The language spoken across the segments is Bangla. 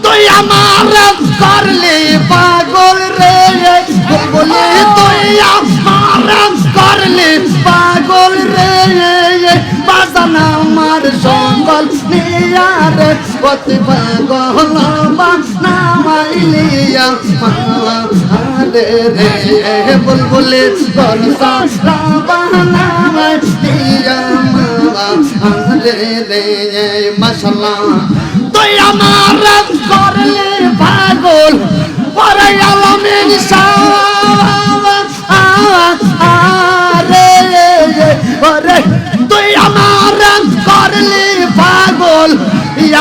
তুই আমার করলি পাগল রে বলে তুই আমার করলি পাগল রে বাজান আমার সকল নিয়ারে অতি পাগল নামাইলিয়া রে রে বুলবুলি বলসা নামাইলিয়া রে রে মাশাআল্লাহ তুই আমার করলি পাগল পরে আলমিন রে রে তুই আমার করলি পাগল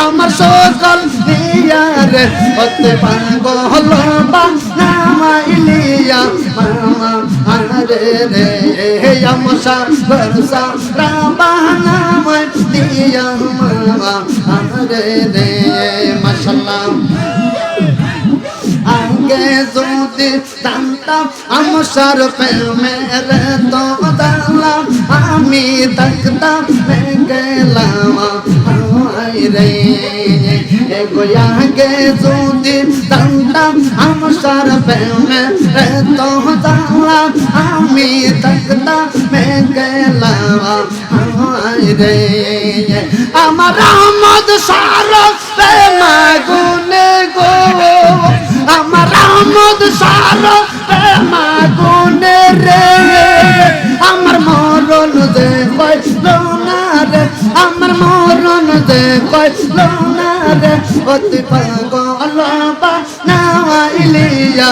আমার সকল নিয়ারে হতে পাগল নামাইলিয়া রে রে আমসা বরসা নামাইলিয়া রে রে মাশাআল্লাহ আগে যদি জানতাম আমসার প্রেমের তো দালাম আমি দেখতাম গেলাম রে এগো আগে যদি জানতাম আমসার প্রেমের তো দালাম আমি দেখতাম গেলাম রে আমার রহমত সারা মাগুনে গো আমার রহমত সারা মাগুনে রে আমার মরণ দে কইল না রে আমার মরণ দে কইল না রে অতি পাগল নামাইলিয়া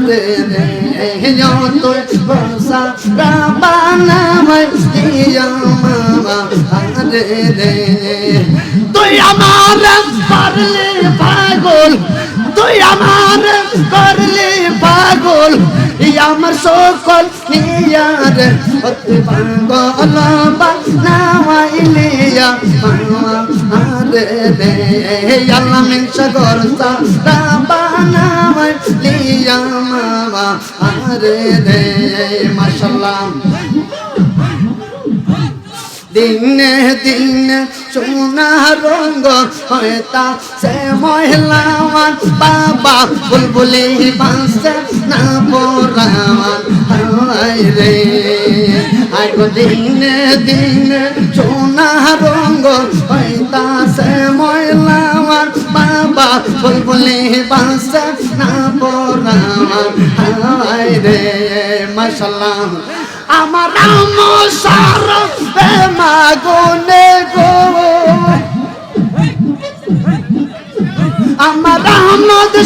রে রে তুই বসা নামাইলিয়া রে রে তুই আমার করলি পাগল তুই আমার করলি পাগল আমার সকল নিয়ারে অতি পাগল নামাইলিয়া রে রে আলমিন সাগর নামাইলিয়া রে রে মাশাআল্লাহ দিনে দিনে সোনা রঙ হয়তা সে মহিলাওয়ান বাবা বুলবুলি বাঁশে না পোরাওয়ান হায় রে আইগো দিনে দিনে সোনা রঙ হয়তা সে মহিলাওয়ান বাবা বুলবুলি বাঁশে না পোরাওয়ান হায় রে মাশাআল্লাহ আমার আমসার মাগুনে গো আমার রহমত